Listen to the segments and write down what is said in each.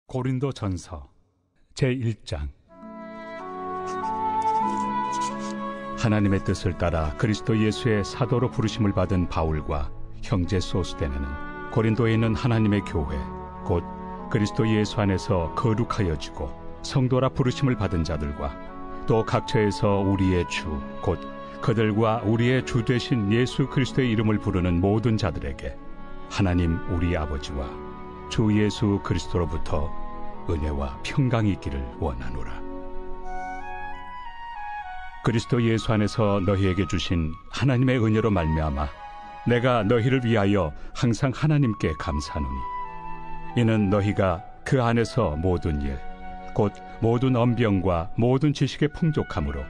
고린도전서 제1장. 하나님의 뜻을 따라 그리스도 예수의 사도로 부르심을 받은 바울과 형제 소스데네는 고린도에 있는 하나님의 교회 곧 그리스도 예수 안에서 거룩하여지고 성도라 부르심을 받은 자들과 또 각처에서 우리의 주 곧 그들과 우리의 주 되신 예수 그리스도의 이름을 부르는 모든 자들에게 하나님 우리 아버지와 주 예수 그리스도로부터 은혜와 평강이 있기를 원하노라. 그리스도 예수 안에서 너희에게 주신 하나님의 은혜로 말미암아 내가 너희를 위하여 항상 하나님께 감사하노니 이는 너희가 그 안에서 모든 일 곧 모든 언병과 모든 지식의 풍족함으로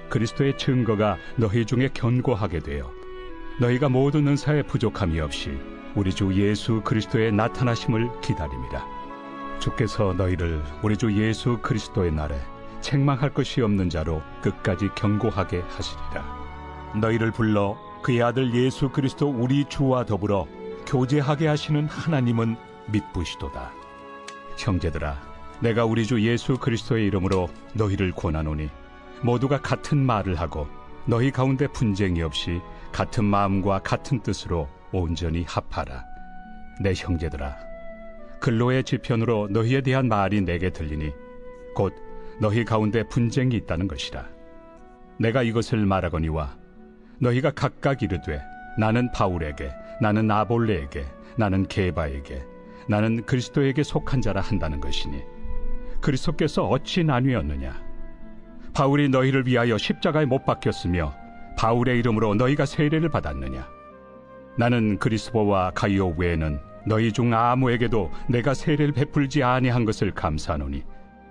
그리스도의 증거가 너희 중에 견고하게 되어 너희가 모든 은사에 부족함이 없이 우리 주 예수 그리스도의 나타나심을 기다림이라. 주께서 너희를 우리 주 예수 그리스도의 날에 책망할 것이 없는 자로 끝까지 견고하게 하시리라. 너희를 불러 그의 아들 예수 그리스도 우리 주와 더불어 교제하게 하시는 하나님은 미쁘시도다. 형제들아, 내가 우리 주 예수 그리스도의 이름으로 너희를 권하노니 모두가 같은 말을 하고 너희 가운데 분쟁이 없이 같은 마음과 같은 뜻으로 온전히 합하라. 내 형제들아, 근로의 지편으로 너희에 대한 말이 내게 들리니 곧 너희 가운데 분쟁이 있다는 것이라. 내가 이것을 말하거니와 너희가 각각 이르되 나는 바울에게, 나는 아볼레에게, 나는 게바에게, 나는 그리스도에게 속한 자라 한다는 것이니 그리스도께서 어찌 나뉘었느냐? 바울이 너희를 위하여 십자가에 못 박혔으며 바울의 이름으로 너희가 세례를 받았느냐? 나는 그리스도와 가이오 외에는 너희 중 아무에게도 내가 세례를 베풀지 아니한 것을 감사하노니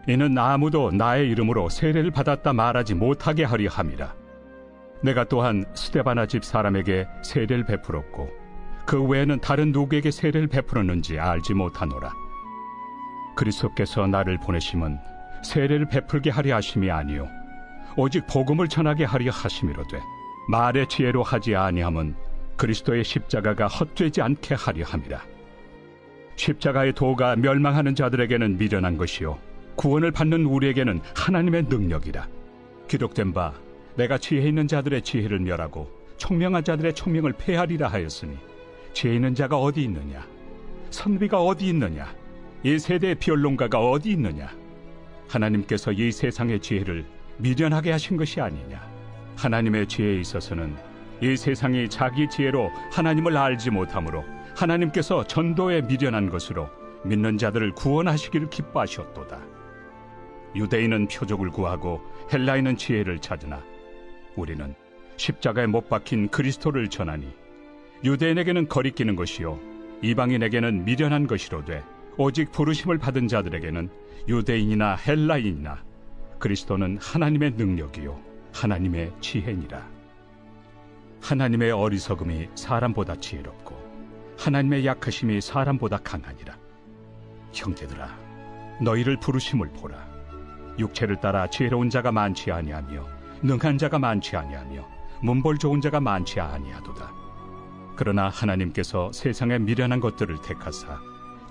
이는 아무도 나의 이름으로 세례를 받았다 말하지 못하게 하려 함이라. 내가 또한 스데바나 집 사람에게 세례를 베풀었고 그 외에는 다른 누구에게 세례를 베풀었는지 알지 못하노라. 그리스도께서 나를 보내심은 세례를 베풀게 하려 하심이 아니요 오직 복음을 전하게 하려 하심이로되 말의 지혜로 하지 아니함은 그리스도의 십자가가 헛되지 않게 하려 함이라. 십자가의 도가 멸망하는 자들에게는 미련한 것이요 구원을 받는 우리에게는 하나님의 능력이라. 기록된 바 내가 지혜 있는 자들의 지혜를 멸하고 총명한 자들의 총명을 폐하리라 하였으니 지혜 있는 자가 어디 있느냐? 선비가 어디 있느냐? 이 세대의 변론가가 어디 있느냐? 하나님께서 이 세상의 지혜를 미련하게 하신 것이 아니냐? 하나님의 지혜에 있어서는 이 세상이 자기 지혜로 하나님을 알지 못하므로 하나님께서 전도에 미련한 것으로 믿는 자들을 구원하시기를 기뻐하셨도다. 유대인은 표적을 구하고 헬라인은 지혜를 찾으나 우리는 십자가에 못 박힌 그리스도를 전하니 유대인에게는 거리끼는 것이요 이방인에게는 미련한 것이로되 오직 부르심을 받은 자들에게는 유대인이나 헬라인이나 그리스도는 하나님의 능력이요 하나님의 지혜니라. 하나님의 어리석음이 사람보다 지혜롭고 하나님의 약하심이 사람보다 강하니라. 형제들아, 너희를 부르심을 보라. 육체를 따라 지혜로운 자가 많지 아니하며 능한 자가 많지 아니하며 문벌 좋은 자가 많지 아니하도다. 그러나 하나님께서 세상의 미련한 것들을 택하사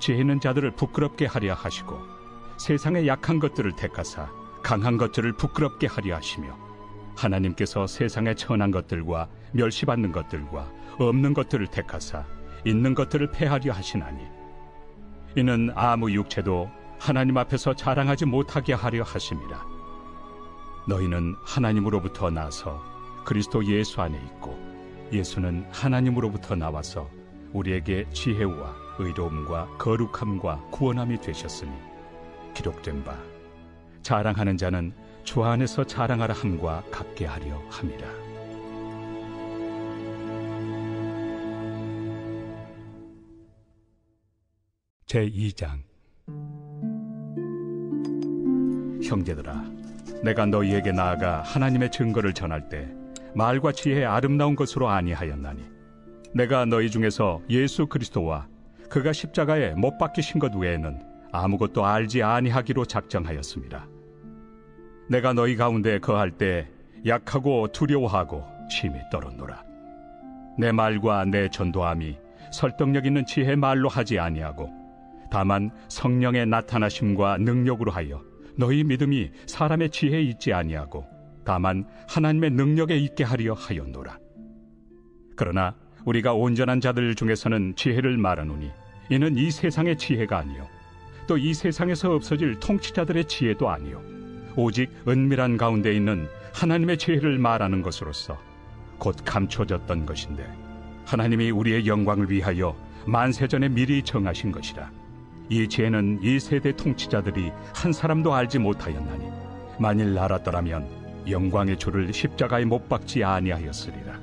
지혜 있는 자들을 부끄럽게 하려 하시고 세상의 약한 것들을 택하사 강한 것들을 부끄럽게 하려 하시며 하나님께서 세상의 천한 것들과 멸시받는 것들과 없는 것들을 택하사 있는 것들을 폐하려 하시나니 이는 아무 육체도 하나님 앞에서 자랑하지 못하게 하려 하심이라. 너희는 하나님으로부터 나서 그리스도 예수 안에 있고 예수는 하나님으로부터 나와서 우리에게 지혜와 의로움과 거룩함과 구원함이 되셨으니 기록된 바 자랑하는 자는 주 안에서 자랑하라 함과 같게 하려 함이라. 제2장. 형제들아, 내가 너희에게 나아가 하나님의 증거를 전할 때 말과 지혜의 아름다운 것으로 아니하였나니 내가 너희 중에서 예수 그리스도와 그가 십자가에 못 박히신 것 외에는 아무것도 알지 아니하기로 작정하였습니다. 내가 너희 가운데 거할 때 약하고 두려워하고 심히 떨었노라. 내 말과 내 전도함이 설득력 있는 지혜의 말로 하지 아니하고 다만 성령의 나타나심과 능력으로 하여 너희 믿음이 사람의 지혜에 있지 아니하고 다만 하나님의 능력에 있게 하려 하였노라. 그러나 우리가 온전한 자들 중에서는 지혜를 말하노니 이는 이 세상의 지혜가 아니요 또 이 세상에서 없어질 통치자들의 지혜도 아니요 오직 은밀한 가운데 있는 하나님의 지혜를 말하는 것으로서 곧 감춰졌던 것인데 하나님이 우리의 영광을 위하여 만세전에 미리 정하신 것이라. 이 지혜는 이 세대 통치자들이 한 사람도 알지 못하였나니 만일 알았더라면 영광의 주를 십자가에 못 박지 아니하였으리라.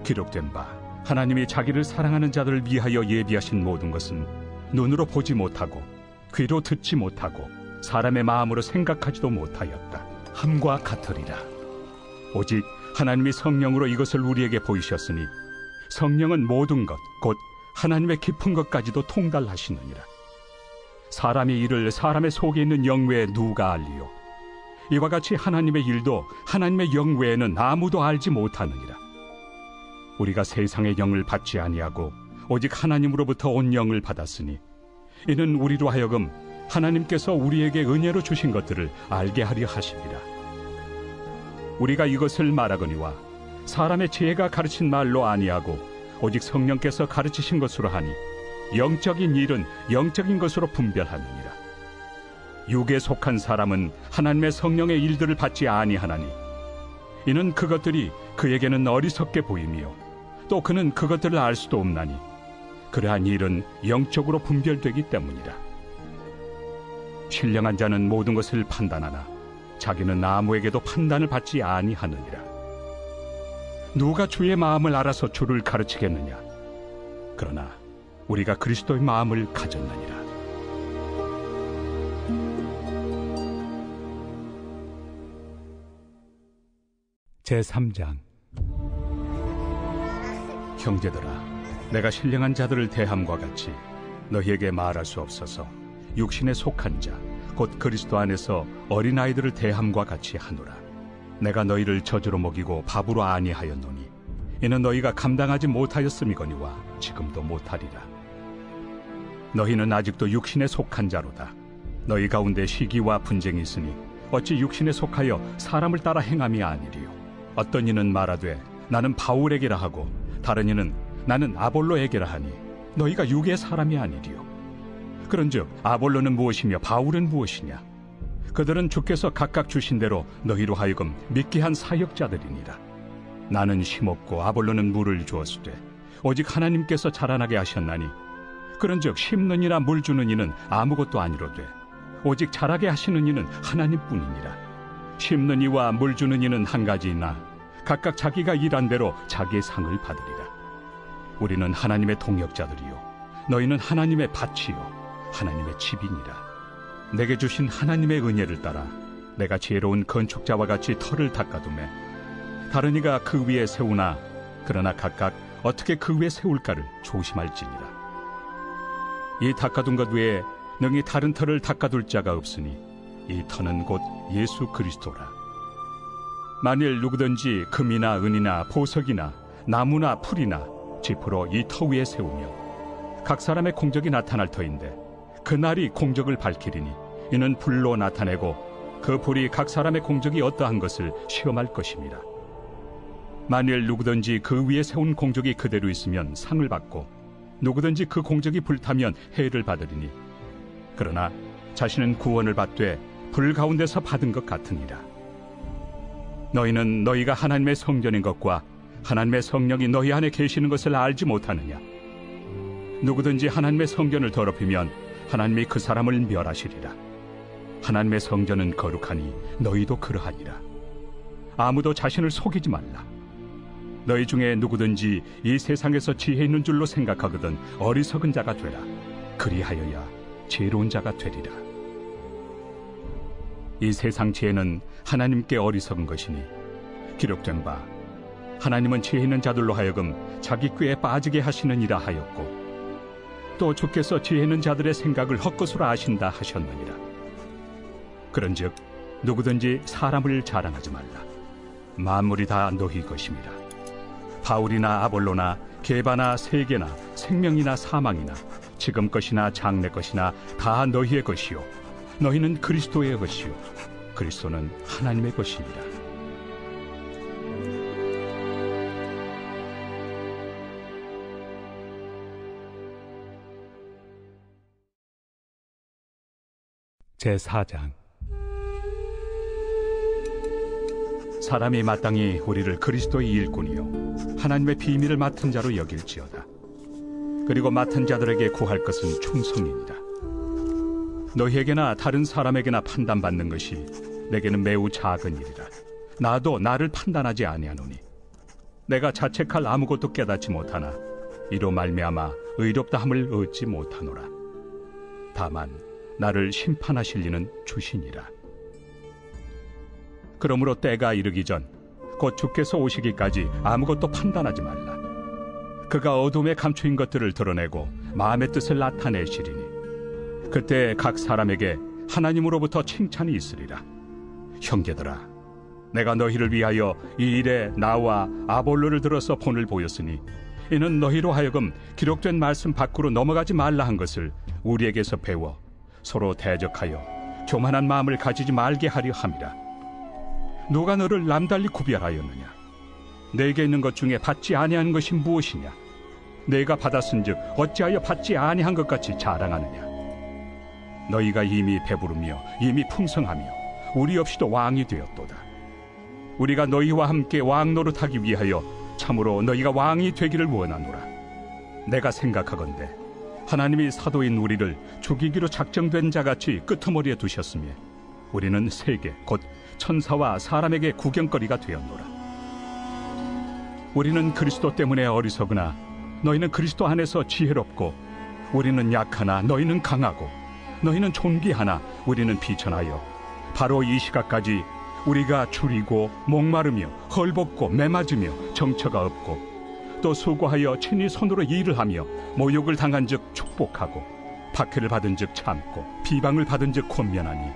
기록된 바 하나님이 자기를 사랑하는 자들을 위하여 예비하신 모든 것은 눈으로 보지 못하고 귀로 듣지 못하고 사람의 마음으로 생각하지도 못하였다 함과 같으리라. 오직 하나님이 성령으로 이것을 우리에게 보이셨으니 성령은 모든 것 곧 하나님의 깊은 것까지도 통달하시느니라. 사람의 일을 사람의 속에 있는 영 외에 누가 알리요? 이와 같이 하나님의 일도 하나님의 영 외에는 아무도 알지 못하느니라. 우리가 세상의 영을 받지 아니하고 오직 하나님으로부터 온 영을 받았으니 이는 우리로 하여금 하나님께서 우리에게 은혜로 주신 것들을 알게 하려 하심이라. 우리가 이것을 말하거니와 사람의 지혜가 가르친 말로 아니하고 오직 성령께서 가르치신 것으로 하니 영적인 일은 영적인 것으로 분별하느니라. 육에 속한 사람은 하나님의 성령의 일들을 받지 아니하나니 이는 그것들이 그에게는 어리석게 보이며 또 그는 그것들을 알 수도 없나니 그러한 일은 영적으로 분별되기 때문이라. 신령한 자는 모든 것을 판단하나 자기는 아무에게도 판단을 받지 아니하느니라. 누가 주의 마음을 알아서 주를 가르치겠느냐? 그러나 우리가 그리스도의 마음을 가졌느니라. 제3장. 형제들아, 내가 신령한 자들을 대함과 같이 너희에게 말할 수 없어서 육신에 속한 자, 곧 그리스도 안에서 어린아이들을 대함과 같이 하노라. 내가 너희를 저주로 먹이고 밥으로 아니하였노니 이는 너희가 감당하지 못하였음이거니와 지금도 못하리라. 너희는 아직도 육신에 속한 자로다. 너희 가운데 시기와 분쟁이 있으니 어찌 육신에 속하여 사람을 따라 행함이 아니리요. 어떤 이는 말하되 나는 바울에게라 하고 다른 이는 나는 아볼로에게라 하니 너희가 육의 사람이 아니리요. 그런즉 아볼로는 무엇이며 바울은 무엇이냐? 그들은 주께서 각각 주신 대로 너희로 하여금 믿게 한 사역자들이니라. 나는 심었고 아볼로는 물을 주었으되 오직 하나님께서 자라나게 하셨나니 그런즉 심는 이나 물 주는 이는 아무것도 아니로되 오직 자라게 하시는 이는 하나님뿐이니라. 심는 이와 물 주는 이는 한 가지이나 각각 자기가 일한 대로 자기의 상을 받으리라. 우리는 하나님의 동역자들이요 너희는 하나님의 밭이요 하나님의 집이니라. 내게 주신 하나님의 은혜를 따라 내가 지혜로운 건축자와 같이 터를 닦아두매 다른 이가 그 위에 세우나 그러나 각각 어떻게 그 위에 세울까를 조심할지니라. 이 닦아둔 것 외에 능히 다른 터를 닦아둘 자가 없으니 이 터는 곧 예수 그리스도라. 만일 누구든지 금이나 은이나 보석이나 나무나 풀이나 지프로 이 터 위에 세우면 각 사람의 공적이 나타날 터인데 그날이 공적을 밝히리니 이는 불로 나타내고 그 불이 각 사람의 공적이 어떠한 것을 시험할 것입니다. 만일 누구든지 그 위에 세운 공적이 그대로 있으면 상을 받고 누구든지 그 공적이 불타면 해를 받으리니 그러나 자신은 구원을 받되 불 가운데서 받은 것 같으니라. 너희는 너희가 하나님의 성전인 것과 하나님의 성령이 너희 안에 계시는 것을 알지 못하느냐? 누구든지 하나님의 성전을 더럽히면 하나님이 그 사람을 멸하시리라. 하나님의 성전은 거룩하니 너희도 그러하니라. 아무도 자신을 속이지 말라. 너희 중에 누구든지 이 세상에서 지혜 있는 줄로 생각하거든 어리석은 자가 되라. 그리하여야 지혜로운 자가 되리라. 이 세상 지혜는 하나님께 어리석은 것이니 기록된 바 하나님은 지혜 있는 자들로 하여금 자기 꾀에 빠지게 하시느니라 하였고 또 주께서 지혜 있는 자들의 생각을 헛것으로 아신다 하셨느니라. 그런즉 누구든지 사람을 자랑하지 말라. 만물이 다 너희 것입니다. 바울이나 아볼로나 게바나 세계나 생명이나 사망이나 지금 것이나 장래 것이나 다 너희의 것이요 너희는 그리스도의 것이요 그리스도는 하나님의 것이니라. 제4장. 사람이 마땅히 우리를 그리스도의 일꾼이요 하나님의 비밀을 맡은 자로 여길지어다. 그리고 맡은 자들에게 구할 것은 충성이니라. 너희에게나 다른 사람에게나 판단받는 것이 내게는 매우 작은 일이라. 나도 나를 판단하지 아니하노니 내가 자책할 아무것도 깨닫지 못하나 이로 말미암아 의롭다 함을 얻지 못하노라. 다만 나를 심판하실 이는 주시니라. 그러므로 때가 이르기 전 곧 주께서 오시기까지 아무것도 판단하지 말라. 그가 어둠에 감추인 것들을 드러내고 마음의 뜻을 나타내시리니 그때 각 사람에게 하나님으로부터 칭찬이 있으리라. 형제들아, 내가 너희를 위하여 이 일에 나와 아볼로를 들어서 본을 보였으니 이는 너희로 하여금 기록된 말씀 밖으로 넘어가지 말라 한 것을 우리에게서 배워 서로 대적하여 교만한 마음을 가지지 말게 하려 함이라. 누가 너를 남달리 구별하였느냐? 내게 있는 것 중에 받지 아니한 것이 무엇이냐? 내가 받았은즉 어찌하여 받지 아니한 것 같이 자랑하느냐? 너희가 이미 배부르며 이미 풍성하며 우리 없이도 왕이 되었도다. 우리가 너희와 함께 왕 노릇하기 위하여 참으로 너희가 왕이 되기를 원하노라. 내가 생각하건대 하나님이 사도인 우리를 죽이기로 작정된 자같이 끄트머리에 두셨으며 우리는 세계 곧 천사와 사람에게 구경거리가 되었노라. 우리는 그리스도 때문에 어리석으나 너희는 그리스도 안에서 지혜롭고 우리는 약하나 너희는 강하고 너희는 존귀하나 우리는 비천하여 바로 이 시각까지 우리가 줄이고 목마르며 헐벗고 매맞으며 정처가 없고 또 수고하여 친히 손으로 일을 하며 모욕을 당한 즉 축복하고 박해를 받은 즉 참고 비방을 받은 즉 권면하니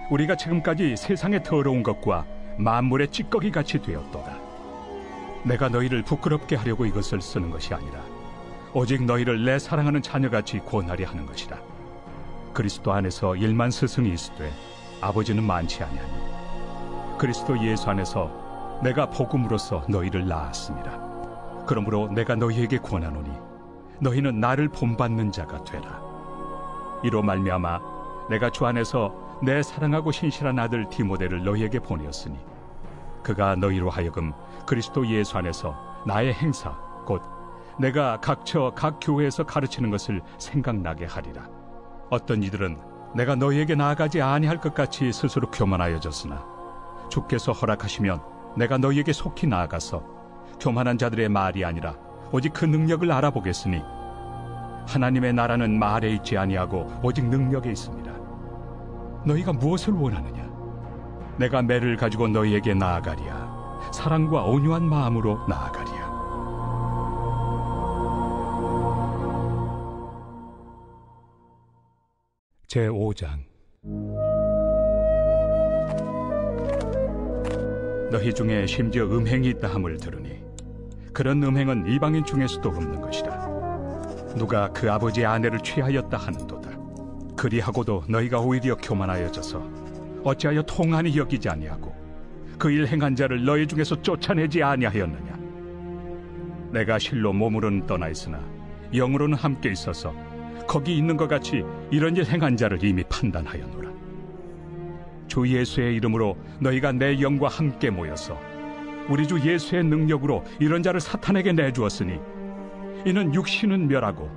우리가 지금까지 세상의 더러운 것과 만물의 찌꺼기 같이 되었도다. 내가 너희를 부끄럽게 하려고 이것을 쓰는 것이 아니라 오직 너희를 내 사랑하는 자녀같이 권하려 하는 것이라. 그리스도 안에서 1만 스승이 있으되 아버지는 많지 아니하니 그리스도 예수 안에서 내가 복음으로써 너희를 낳았습니다. 그러므로 내가 너희에게 권하노니 너희는 나를 본받는 자가 되라. 이로 말미암아 내가 주 안에서 내 사랑하고 신실한 아들 디모데를 너희에게 보내었으니 그가 너희로 하여금 그리스도 예수 안에서 나의 행사 곧 내가 각처 각 교회에서 가르치는 것을 생각나게 하리라. 어떤 이들은 내가 너희에게 나아가지 아니할 것 같이 스스로 교만하여졌으나 주께서 허락하시면 내가 너희에게 속히 나아가서 교만한 자들의 말이 아니라 오직 그 능력을 알아보겠으니 하나님의 나라는 말에 있지 아니하고 오직 능력에 있습니다. 너희가 무엇을 원하느냐? 내가 매를 가지고 너희에게 나아가리야. 사랑과 온유한 마음으로 나아가리야. 제5장. 너희 중에 심지어 음행이 있다 함을 들으니 그런 음행은 이방인 중에서도 없는 것이라. 누가 그 아버지의 아내를 취하였다 하는도다. 그리하고도 너희가 오히려 교만하여져서 어찌하여 통한이 여기지 아니하고 그 일 행한 자를 너희 중에서 쫓아내지 아니하였느냐? 내가 실로 몸으로는 떠나 있으나 영으로는 함께 있어서 거기 있는 것 같이 이런 일 행한 자를 이미 판단하였노라. 주 예수의 이름으로 너희가 내 영과 함께 모여서 우리 주 예수의 능력으로 이런 자를 사탄에게 내주었으니 이는 육신은 멸하고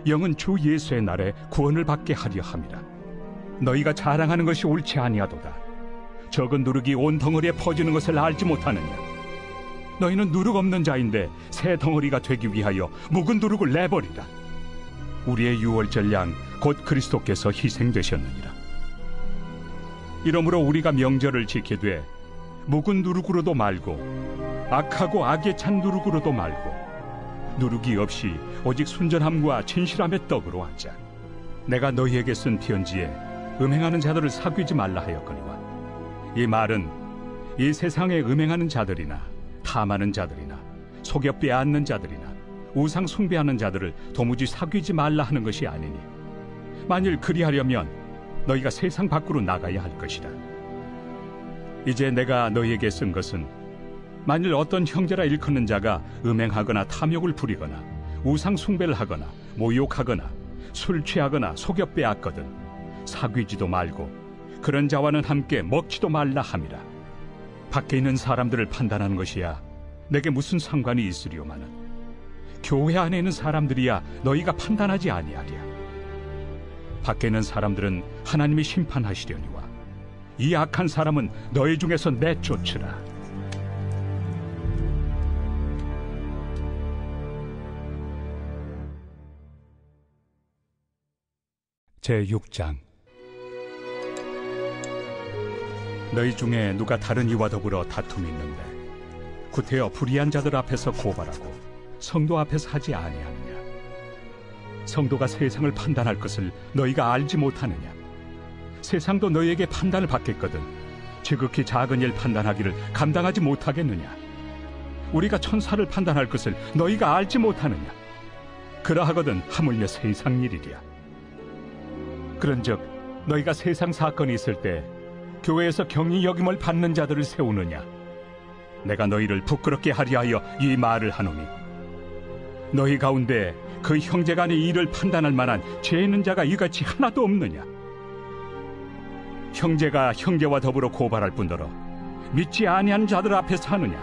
영은 주 예수의 날에 구원을 받게 하려 함이라. 너희가 자랑하는 것이 옳지 아니하도다. 적은 누룩이 온 덩어리에 퍼지는 것을 알지 못하느냐? 너희는 누룩 없는 자인데 새 덩어리가 되기 위하여 묵은 누룩을 내버리라. 우리의 유월절 양 곧 그리스도께서 희생되셨느니라. 이러므로 우리가 명절을 지키되 묵은 누룩으로도 말고 악하고 악에 찬 누룩으로도 말고 누룩이 없이 오직 순전함과 진실함의 떡으로 하자. 내가 너희에게 쓴 편지에 음행하는 자들을 사귀지 말라 하였거니와 이 말은 이 세상에 음행하는 자들이나 탐하는 자들이나 속여 빼앗는 자들이나 우상 숭배하는 자들을 도무지 사귀지 말라 하는 것이 아니니 만일 그리하려면 너희가 세상 밖으로 나가야 할 것이라. 이제 내가 너희에게 쓴 것은 만일 어떤 형제라 일컫는 자가 음행하거나 탐욕을 부리거나 우상 숭배를 하거나 모욕하거나 술 취하거나 속여 빼앗거든 사귀지도 말고 그런 자와는 함께 먹지도 말라 함이라. 밖에 있는 사람들을 판단하는 것이야 내게 무슨 상관이 있으리오마는 교회 안에 있는 사람들이야 너희가 판단하지 아니하리야. 밖에 있는 사람들은 하나님이 심판하시려니와 이 악한 사람은 너희 중에서 내쫓으라. 제6장. 너희 중에 누가 다른 이와 더불어 다툼이 있는데 구태여 불의한 자들 앞에서 고발하고 성도 앞에서 하지 아니하느냐? 성도가 세상을 판단할 것을 너희가 알지 못하느냐? 세상도 너희에게 판단을 받겠거든 지극히 작은 일 판단하기를 감당하지 못하겠느냐? 우리가 천사를 판단할 것을 너희가 알지 못하느냐? 그러하거든 하물며 세상 일이랴. 그런즉 너희가 세상 사건이 있을 때 교회에서 경히 여김을 받는 자들을 세우느냐? 내가 너희를 부끄럽게 하려 하여 이 말을 하노니 너희 가운데 그 형제간의 일을 판단할 만한 죄 있는 자가 이같이 하나도 없느냐? 형제가 형제와 더불어 고발할 뿐더러 믿지 아니한 자들 앞에서 하느냐?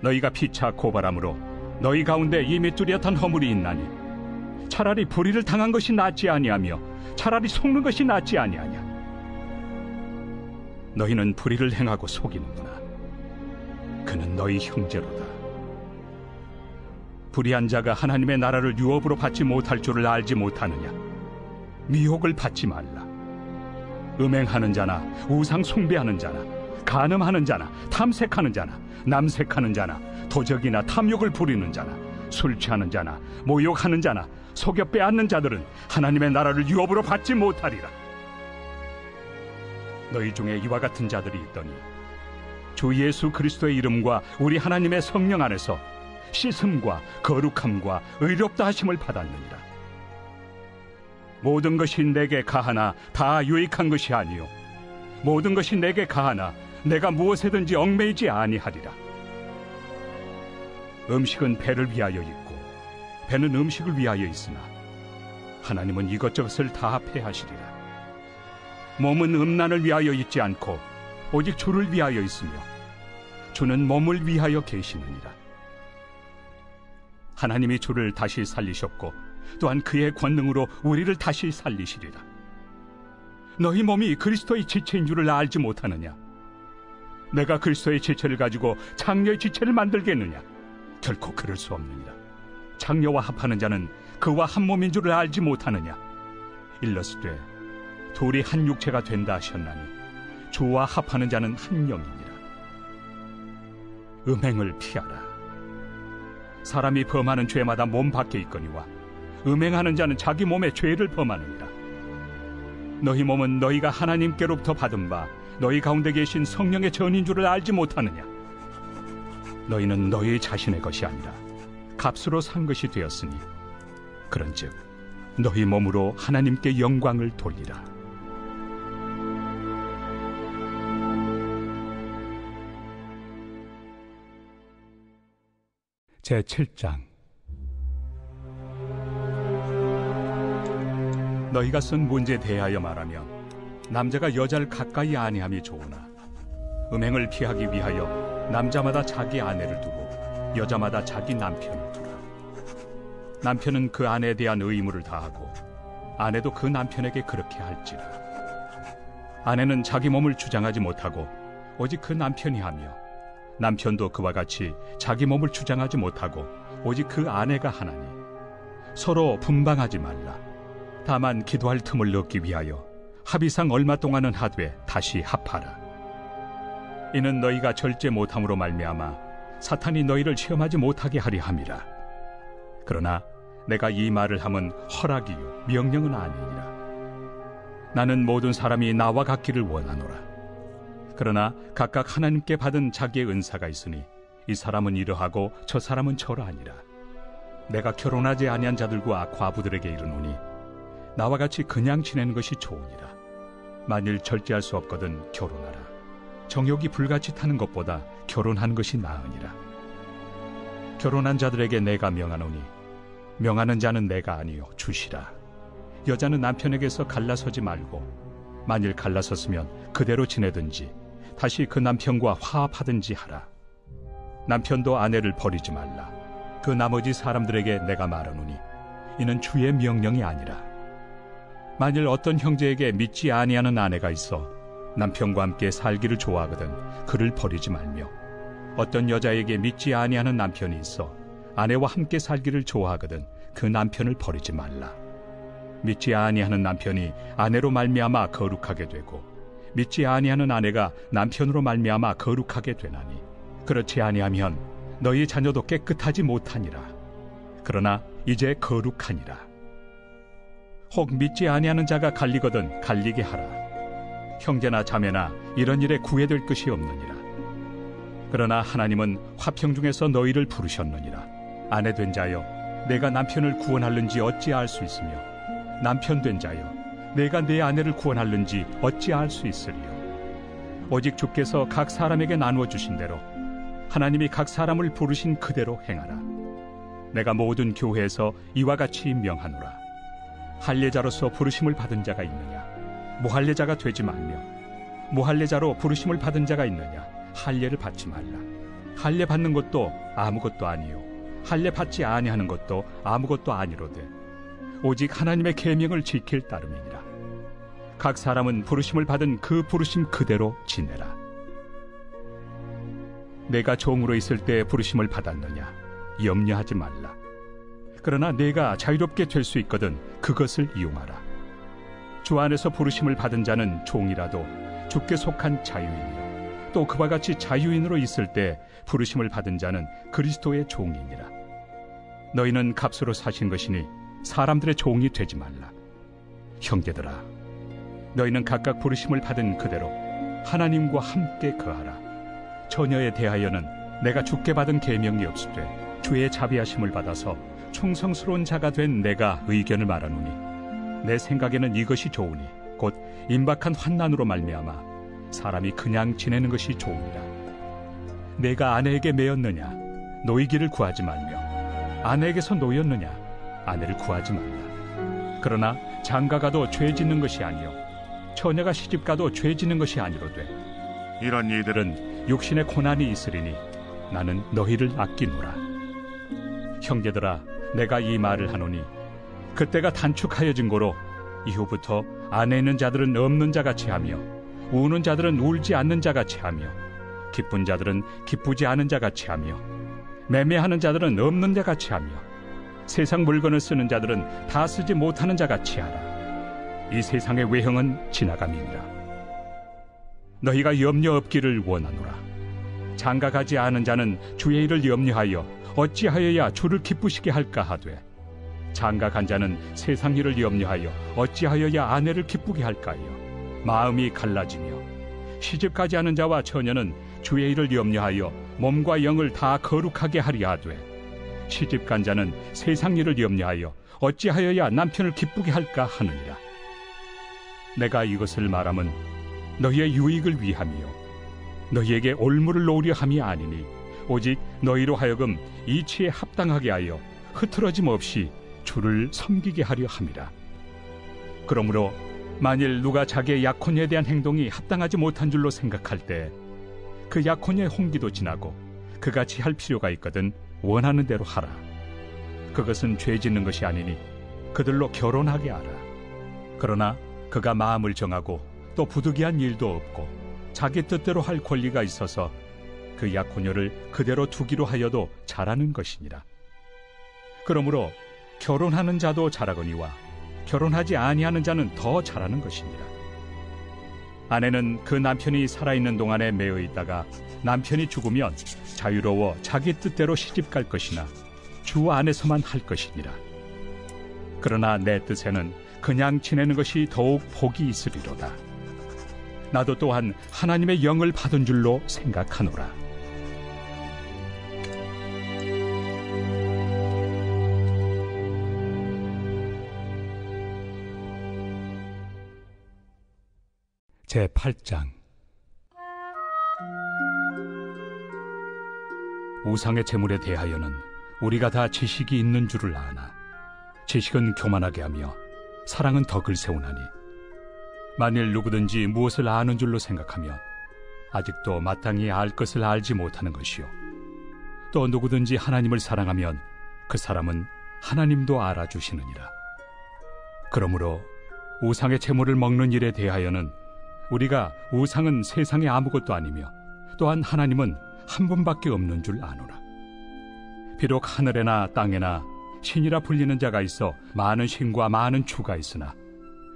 너희가 피차 고발함으로 너희 가운데 이미 뚜렷한 허물이 있나니 차라리 불의를 당한 것이 낫지 아니하며 차라리 속는 것이 낫지 아니하냐? 너희는 불의를 행하고 속이는구나. 그는 너희 형제로다. 불의한 자가 하나님의 나라를 유업으로 받지 못할 줄을 알지 못하느냐? 미혹을 받지 말라. 음행하는 자나 우상 숭배하는 자나 간음하는 자나 탐색하는 자나 남색하는 자나 도적이나 탐욕을 부리는 자나 술 취하는 자나 모욕하는 자나 속여 빼앗는 자들은 하나님의 나라를 유업으로 받지 못하리라. 너희 중에 이와 같은 자들이 있더니 주 예수 그리스도의 이름과 우리 하나님의 성령 안에서 씻음과 거룩함과 의롭다 하심을 받았느니라. 모든 것이 내게 가하나 다 유익한 것이 아니요 모든 것이 내게 가하나 내가 무엇에든지 얽매이지 아니하리라. 음식은 배를 위하여 있고 배는 음식을 위하여 있으나 하나님은 이것저것을 다 패하시리라. 몸은 음란을 위하여 있지 않고 오직 주를 위하여 있으며 주는 몸을 위하여 계시느니라. 하나님이 주를 다시 살리셨고 또한 그의 권능으로 우리를 다시 살리시리라. 너희 몸이 그리스도의 지체인 줄을 알지 못하느냐? 내가 그리스도의 지체를 가지고 장녀의 지체를 만들겠느냐? 결코 그럴 수 없느니라. 장녀와 합하는 자는 그와 한 몸인 줄을 알지 못하느냐? 일러스되 둘이 한 육체가 된다 하셨나니 주와 합하는 자는 한 영이니라. 음행을 피하라. 사람이 범하는 죄마다 몸 밖에 있거니와 음행하는 자는 자기 몸에 죄를 범하느니라. 너희 몸은 너희가 하나님께로부터 받은 바 너희 가운데 계신 성령의 전인 줄을 알지 못하느냐? 너희는 너희 자신의 것이 아니라 값으로 산 것이 되었으니 그런즉 너희 몸으로 하나님께 영광을 돌리라. 제7장. 너희가 쓴 문제에 대하여 말하면 남자가 여자를 가까이 아니함이 좋으나 음행을 피하기 위하여 남자마다 자기 아내를 두고 여자마다 자기 남편을 두라. 남편은 그 아내에 대한 의무를 다하고 아내도 그 남편에게 그렇게 할지라. 아내는 자기 몸을 주장하지 못하고 오직 그 남편이 하며 남편도 그와 같이 자기 몸을 주장하지 못하고 오직 그 아내가 하나니 서로 분방하지 말라. 다만 기도할 틈을 얻기 위하여 합의상 얼마 동안은 하되 다시 합하라. 이는 너희가 절제 못함으로 말미암아 사탄이 너희를 시험하지 못하게 하려 함이라. 그러나 내가 이 말을 함은 허락이요 명령은 아니니라. 나는 모든 사람이 나와 같기를 원하노라. 그러나 각각 하나님께 받은 자기의 은사가 있으니 이 사람은 이러하고 저 사람은 저러하니라. 내가 결혼하지 아니한 자들과 과부들에게 이르노니 나와 같이 그냥 지내는 것이 좋으니라. 만일 절제할 수 없거든 결혼하라. 정욕이 불같이 타는 것보다 결혼하는 것이 나으니라. 결혼한 자들에게 내가 명하노니 명하는 자는 내가 아니요 주시라. 여자는 남편에게서 갈라서지 말고 만일 갈라섰으면 그대로 지내든지 다시 그 남편과 화합하든지 하라. 남편도 아내를 버리지 말라. 그 나머지 사람들에게 내가 말하노니 이는 주의 명령이 아니라. 만일 어떤 형제에게 믿지 아니하는 아내가 있어 남편과 함께 살기를 좋아하거든 그를 버리지 말며, 어떤 여자에게 믿지 아니하는 남편이 있어 아내와 함께 살기를 좋아하거든 그 남편을 버리지 말라. 믿지 아니하는 남편이 아내로 말미암아 거룩하게 되고 믿지 아니하는 아내가 남편으로 말미암아 거룩하게 되나니, 그렇지 아니하면 너희 자녀도 깨끗하지 못하니라. 그러나 이제 거룩하니라. 혹 믿지 아니하는 자가 갈리거든 갈리게 하라. 형제나 자매나 이런 일에 구애될 것이 없느니라. 그러나 하나님은 화평 중에서 너희를 부르셨느니라. 아내 된 자여 내가 남편을 구원할는지 어찌 알 수 있으며, 남편 된 자여 내가 내 아내를 구원할는지 어찌 알 수 있으리요. 오직 주께서 각 사람에게 나누어 주신 대로 하나님이 각 사람을 부르신 그대로 행하라. 내가 모든 교회에서 이와 같이 명하노라. 할례자로서 부르심을 받은 자가 있느냐 무할례자가 되지 말며, 무할례자로 부르심을 받은 자가 있느냐 할례를 받지 말라. 할례 받는 것도 아무것도 아니요 할례 받지 아니하는 것도 아무것도 아니로되 오직 하나님의 계명을 지킬 따름이니라. 각 사람은 부르심을 받은 그 부르심 그대로 지내라. 내가 종으로 있을 때 부르심을 받았느냐 염려하지 말라. 그러나 내가 자유롭게 될 수 있거든 그것을 이용하라. 주 안에서 부르심을 받은 자는 종이라도 주께 속한 자유인이요 또 그와 같이 자유인으로 있을 때 부르심을 받은 자는 그리스도의 종이니라. 너희는 값으로 사신 것이니 사람들의 종이 되지 말라. 형제들아, 너희는 각각 부르심을 받은 그대로 하나님과 함께 거하라. 처녀에 대하여는 내가 주께 받은 계명이 없으되 주의 자비하심을 받아서 충성스러운 자가 된 내가 의견을 말하노니, 내 생각에는 이것이 좋으니 곧 임박한 환난으로 말미암아 사람이 그냥 지내는 것이 좋으니라. 내가 아내에게 매였느냐 노이기를 구하지 말며, 아내에게서 노였느냐 아내를 구하지 말라. 그러나 장가가도 죄 짓는 것이 아니요 처녀가 시집가도 죄 짓는 것이 아니로되 이런 이들은 육신의 고난이 있으리니 나는 너희를 아끼노라. 형제들아, 내가 이 말을 하노니 그때가 단축하여진 고로 이후부터 안에 있는 자들은 없는 자같이 하며 우는 자들은 울지 않는 자같이 하며 기쁜 자들은 기쁘지 않은 자같이 하며 매매하는 자들은 없는 자같이 하며 세상 물건을 쓰는 자들은 다 쓰지 못하는 자같이 하라. 이 세상의 외형은 지나감이니라. 너희가 염려 없기를 원하노라. 장가가지 않은 자는 주의 일을 염려하여 어찌하여야 주를 기쁘시게 할까 하되, 장가간 자는 세상 일을 염려하여 어찌하여야 아내를 기쁘게 할까요. 마음이 갈라지며 시집가지 않은 자와 처녀는 주의 일을 염려하여 몸과 영을 다 거룩하게 하리 하되, 시집간 자는 세상 일을 염려하여 어찌하여야 남편을 기쁘게 할까 하느니라. 내가 이것을 말함은 너희의 유익을 위함이요 너희에게 올무를 놓으려 함이 아니니, 오직 너희로 하여금 이치에 합당하게 하여 흐트러짐 없이 주를 섬기게 하려 함이라. 그러므로 만일 누가 자기의 약혼에 대한 행동이 합당하지 못한 줄로 생각할 때 그 약혼의 홍기도 지나고 그같이 할 필요가 있거든 원하는 대로 하라. 그것은 죄 짓는 것이 아니니 그들로 결혼하게 하라. 그러나 그가 마음을 정하고 또 부득이한 일도 없고 자기 뜻대로 할 권리가 있어서 그 약혼녀를 그대로 두기로 하여도 잘하는 것이니라. 그러므로 결혼하는 자도 잘하거니와 결혼하지 아니하는 자는 더 잘하는 것이니라. 아내는 그 남편이 살아있는 동안에 매여 있다가 남편이 죽으면 자유로워 자기 뜻대로 시집갈 것이나 주 안에서만 할 것이니라. 그러나 내 뜻에는 그냥 지내는 것이 더욱 복이 있으리로다. 나도 또한 하나님의 영을 받은 줄로 생각하노라. 제8장. 우상의 제물에 대하여는 우리가 다 지식이 있는 줄을 아나. 지식은 교만하게 하며 사랑은 덕을 세우나니, 만일 누구든지 무엇을 아는 줄로 생각하면 아직도 마땅히 알 것을 알지 못하는 것이요, 또 누구든지 하나님을 사랑하면 그 사람은 하나님도 알아주시느니라. 그러므로 우상의 제물을 먹는 일에 대하여는 우리가 우상은 세상에 아무것도 아니며 또한 하나님은 한 분밖에 없는 줄 아노라. 비록 하늘에나 땅에나 신이라 불리는 자가 있어 많은 신과 많은 주가 있으나,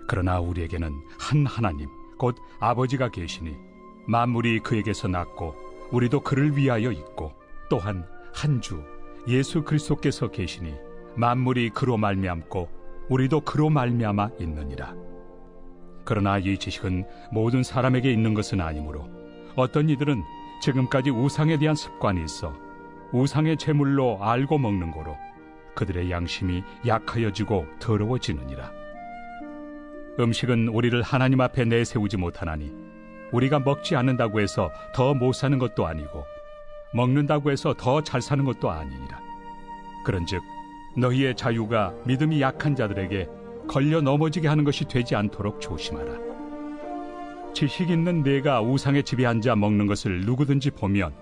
그러나 우리에게는 한 하나님 곧 아버지가 계시니 만물이 그에게서 났고 우리도 그를 위하여 있고, 또한 한 주 예수 그리스도께서 계시니 만물이 그로 말미암고 우리도 그로 말미암아 있느니라. 그러나 이 지식은 모든 사람에게 있는 것은 아니므로 어떤 이들은 지금까지 우상에 대한 습관이 있어 우상의 제물로 알고 먹는 거로 그들의 양심이 약하여지고 더러워지느니라. 음식은 우리를 하나님 앞에 내세우지 못하나니, 우리가 먹지 않는다고 해서 더 못 사는 것도 아니고 먹는다고 해서 더 잘 사는 것도 아니니라. 그런즉 너희의 자유가 믿음이 약한 자들에게 걸려 넘어지게 하는 것이 되지 않도록 조심하라. 지식 있는 내가 우상의 집에 앉아 먹는 것을 누구든지 보면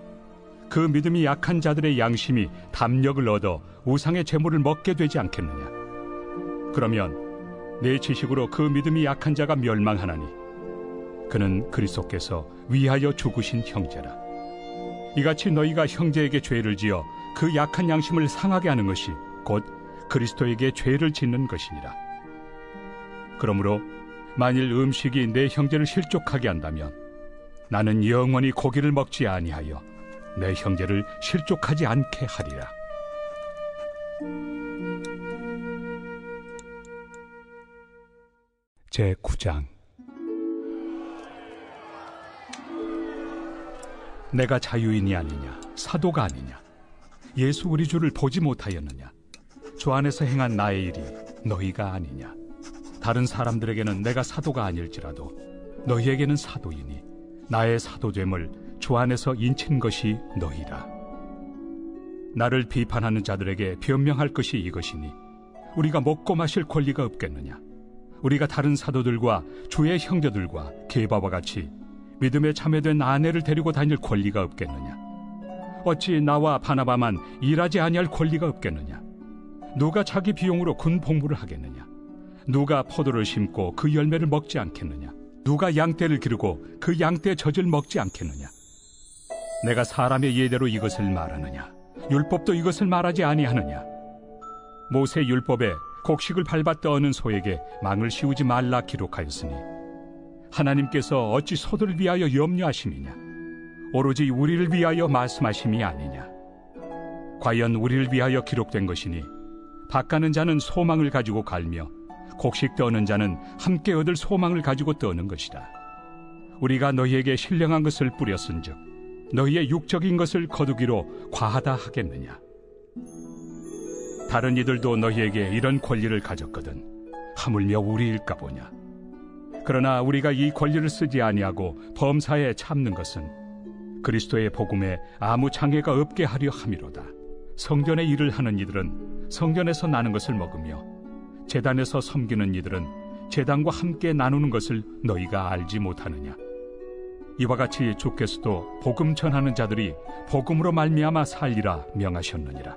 그 믿음이 약한 자들의 양심이 담력을 얻어 우상의 제물을 먹게 되지 않겠느냐. 그러면 내 지식으로 그 믿음이 약한 자가 멸망하나니, 그는 그리스도께서 위하여 죽으신 형제라. 이같이 너희가 형제에게 죄를 지어 그 약한 양심을 상하게 하는 것이 곧 그리스도에게 죄를 짓는 것이니라. 그러므로 만일 음식이 내 형제를 실족하게 한다면 나는 영원히 고기를 먹지 아니하여 내 형제를 실족하지 않게 하리라. 제9장. 내가 자유인이 아니냐, 사도가 아니냐, 예수 우리 주를 보지 못하였느냐, 주 안에서 행한 나의 일이 너희가 아니냐. 다른 사람들에게는 내가 사도가 아닐지라도 너희에게는 사도이니 나의 사도됨을 주 안에서 인친 것이 너희라. 나를 비판하는 자들에게 변명할 것이 이것이니, 우리가 먹고 마실 권리가 없겠느냐. 우리가 다른 사도들과 주의 형제들과 게바와 같이 믿음에 참여된 아내를 데리고 다닐 권리가 없겠느냐. 어찌 나와 바나바만 일하지 아니할 권리가 없겠느냐. 누가 자기 비용으로 군 복무를 하겠느냐. 누가 포도를 심고 그 열매를 먹지 않겠느냐. 누가 양떼를 기르고 그 양떼의 젖을 먹지 않겠느냐. 내가 사람의 예대로 이것을 말하느냐, 율법도 이것을 말하지 아니하느냐. 모세 율법에 곡식을 밟아 떠는 소에게 망을 씌우지 말라 기록하였으니, 하나님께서 어찌 소들을 위하여 염려하심이냐. 오로지 우리를 위하여 말씀하심이 아니냐. 과연 우리를 위하여 기록된 것이니, 밭가는 자는 소망을 가지고 갈며 곡식 떠는 자는 함께 얻을 소망을 가지고 떠는 것이다. 우리가 너희에게 신령한 것을 뿌렸은즉 너희의 육적인 것을 거두기로 과하다 하겠느냐. 다른 이들도 너희에게 이런 권리를 가졌거든 하물며 우리일까 보냐. 그러나 우리가 이 권리를 쓰지 아니하고 범사에 참는 것은 그리스도의 복음에 아무 장애가 없게 하려 함이로다. 성전의 일을 하는 이들은 성전에서 나는 것을 먹으며 제단에서 섬기는 이들은 제단과 함께 나누는 것을 너희가 알지 못하느냐. 이와 같이 주께서도 복음 전하는 자들이 복음으로 말미암아 살리라 명하셨느니라.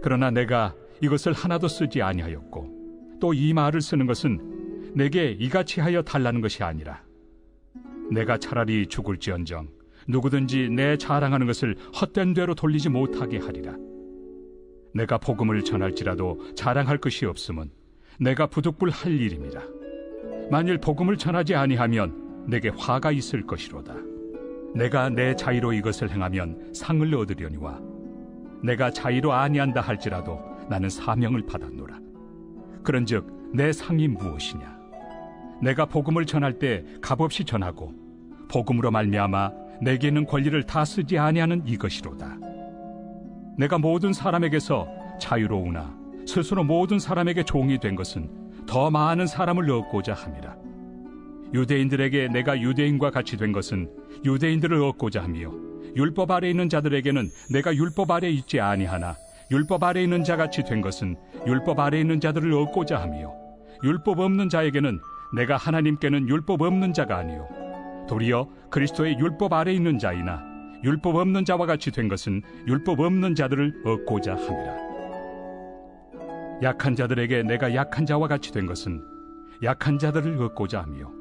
그러나 내가 이것을 하나도 쓰지 아니하였고 또 이 말을 쓰는 것은 내게 이같이 하여 달라는 것이 아니라, 내가 차라리 죽을지언정 누구든지 내 자랑하는 것을 헛된 대로 돌리지 못하게 하리라. 내가 복음을 전할지라도 자랑할 것이 없음은 내가 부득불할 일입니다. 만일 복음을 전하지 아니하면 내게 화가 있을 것이로다. 내가 내 자의로 이것을 행하면 상을 얻으려니와 내가 자의로 아니한다 할지라도 나는 사명을 받았노라. 그런즉 내 상이 무엇이냐? 내가 복음을 전할 때 값없이 전하고 복음으로 말미암아 내게 있는 권리를 다 쓰지 아니하는 이것이로다. 내가 모든 사람에게서 자유로우나 스스로 모든 사람에게 종이 된 것은 더 많은 사람을 얻고자 함이라. 유대인들에게 내가 유대인과 같이 된 것은 유대인들을 얻고자 하며, 율법 아래 있는 자들에게는 내가 율법 아래 있지 아니하나 율법 아래 있는 자같이 된 것은 율법 아래 있는 자들을 얻고자 하며, 율법 없는 자에게는 내가 하나님께는 율법 없는 자가 아니요 도리어 그리스도의 율법 아래 있는 자이나 율법 없는 자와 같이 된 것은 율법 없는 자들을 얻고자 함이라. 약한 자들에게 내가 약한 자와 같이 된 것은 약한 자들을 얻고자 하며,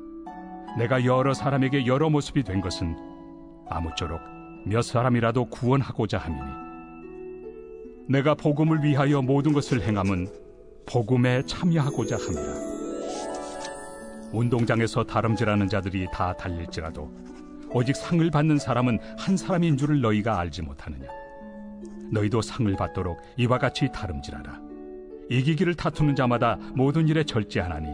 내가 여러 사람에게 여러 모습이 된 것은 아무쪼록 몇 사람이라도 구원하고자 함이니, 내가 복음을 위하여 모든 것을 행함은 복음에 참여하고자 함이라. 운동장에서 다름질하는 자들이 다 달릴지라도 오직 상을 받는 사람은 한 사람인 줄을 너희가 알지 못하느냐. 너희도 상을 받도록 이와 같이 다름질하라. 이기기를 다투는 자마다 모든 일에 절제하나니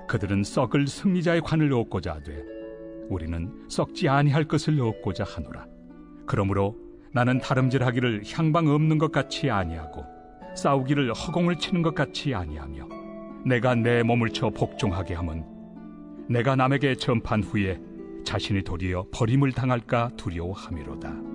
그들은 썩을 승리자의 관을 얻고자 하되 우리는 썩지 아니할 것을 얻고자 하노라. 그러므로 나는 다름질하기를 향방 없는 것 같이 아니하고 싸우기를 허공을 치는 것 같이 아니하며, 내가 내 몸을 쳐 복종하게 함은 내가 남에게 전판 후에 자신이 도리어 버림을 당할까 두려워함이로다.